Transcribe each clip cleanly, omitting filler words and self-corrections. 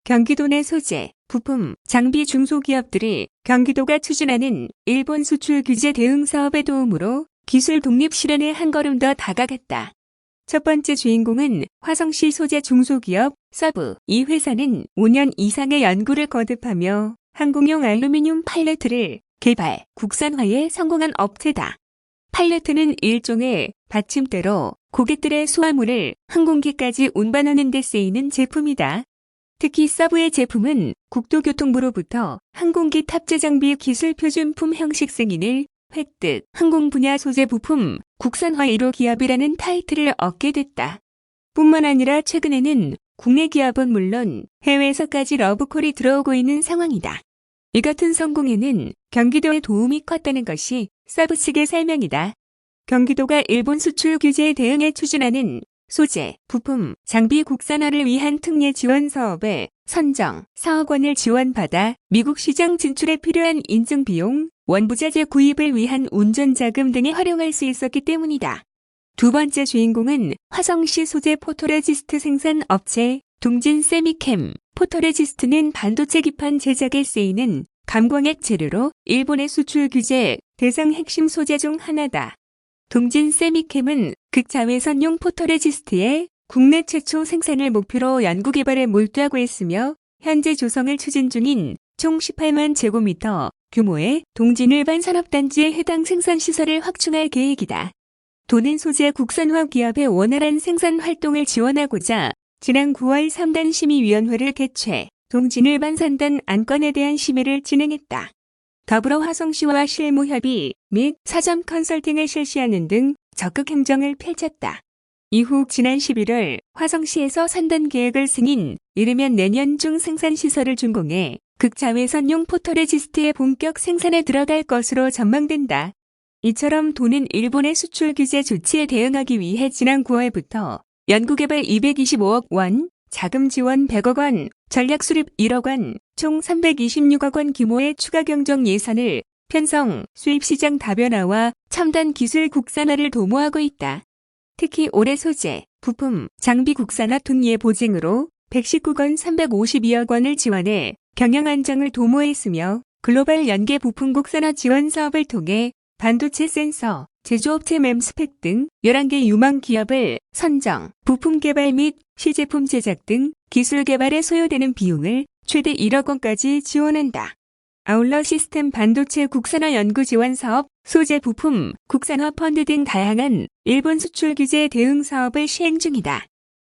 경기도 내 소재, 부품, 장비 중소기업들이 경기도가 추진하는 일본 수출 규제 대응 사업의 도움으로 기술 독립 실현에 한 걸음 더 다가갔다. 첫 번째 주인공은 화성시 소재 중소기업 서브. 이 회사는 5년 이상의 연구를 거듭하며 항공용 알루미늄 팔레트를 개발, 국산화에 성공한 업체다. 팔레트는 일종의 받침대로 고객들의 수화물을 항공기까지 운반하는 데 쓰이는 제품이다. 특히 서브의 제품은 국토교통부로부터 항공기 탑재 장비 기술 표준품 형식 승인을 획득, 항공 분야 소재 부품 국산화 1호 기업이라는 타이틀을 얻게 됐다. 뿐만 아니라 최근에는 국내 기업은 물론 해외에서까지 러브콜이 들어오고 있는 상황이다. 이 같은 성공에는 경기도의 도움이 컸다는 것이 서브 측의 설명이다. 경기도가 일본 수출 규제에 대응해 추진하는 소재, 부품, 장비 국산화를 위한 특례 지원 사업에 선정, 4억 원을 지원받아 미국 시장 진출에 필요한 인증 비용, 원부자재 구입을 위한 운전자금 등에 활용할 수 있었기 때문이다. 두 번째 주인공은 화성시 소재 포토레지스트 생산 업체 동진 세미캠. 포토레지스트는 반도체 기판 제작에 쓰이는 감광액 재료로 일본의 수출 규제 대상 핵심 소재 중 하나다. 동진 세미캠은 극자외선용 포토레지스트의 국내 최초 생산을 목표로 연구개발에 몰두하고 있으며 현재 조성을 추진 중인 총 18만 제곱미터 규모의 동진일반 산업단지에 해당 생산시설을 확충할 계획이다. 도는 소재 국산화 기업의 원활한 생산 활동을 지원하고자 지난 9월 3단 심의위원회를 개최 동진일반 산단 안건에 대한 심의를 진행했다. 더불어 화성시와 실무협의 및 사전 컨설팅을 실시하는 등 적극 행정을 펼쳤다. 이후 지난 11월 화성시에서 산단 계획을 승인, 이르면 내년 중 생산시설을 준공해 극자외선용 포토레지스트의 본격 생산에 들어갈 것으로 전망된다. 이처럼 도는 일본의 수출 규제 조치에 대응하기 위해 지난 9월부터 연구개발 225억 원, 자금 지원 100억 원, 전략 수립 1억 원, 총 326억 원 규모의 추가 경정 예산을 편성, 수입시장 다변화와 첨단 기술 국산화를 도모하고 있다. 특히 올해 소재, 부품, 장비 국산화 특례 보증으로 119억 원 352억 원을 지원해 경영 안정을 도모했으며 글로벌 연계 부품 국산화 지원 사업을 통해 반도체 센서, 제조업체 멤스펙 등 11개 유망 기업을 선정, 부품 개발 및 시제품 제작 등 기술 개발에 소요되는 비용을 최대 1억 원까지 지원한다. 아울러 시스템 반도체 국산화 연구 지원 사업, 소재 부품, 국산화 펀드 등 다양한 일본 수출 규제 대응 사업을 시행 중이다.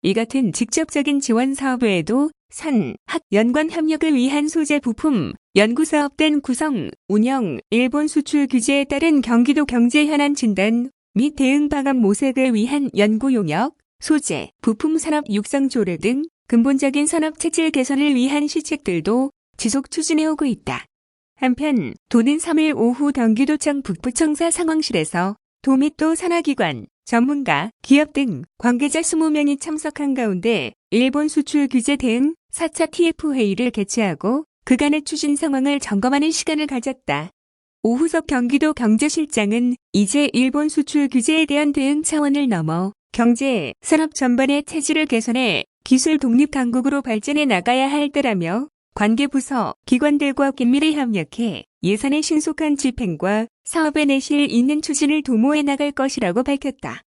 이 같은 직접적인 지원 사업 외에도 산, 학, 연관 협력을 위한 소재 부품, 연구사업단 구성, 운영, 일본 수출 규제에 따른 경기도 경제 현안 진단 및 대응 방안 모색을 위한 연구 용역, 소재, 부품 산업 육성 조례 등 근본적인 산업 체질 개선을 위한 시책들도 지속 추진해오고 있다. 한편 도는 3일 오후 경기도청 북부청사 상황실에서 도 및 도 산하기관, 전문가, 기업 등 관계자 20명이 참석한 가운데 일본 수출 규제 대응 4차 TF 회의를 개최하고 그간의 추진 상황을 점검하는 시간을 가졌다. 오후석 경기도 경제실장은 이제 일본 수출 규제에 대한 대응 차원을 넘어 경제, 산업 전반의 체질을 개선해 기술 독립 강국으로 발전해 나가야 할 때라며 관계 부서, 기관들과 긴밀히 협력해 예산의 신속한 집행과 사업의 내실 있는 추진을 도모해 나갈 것이라고 밝혔다.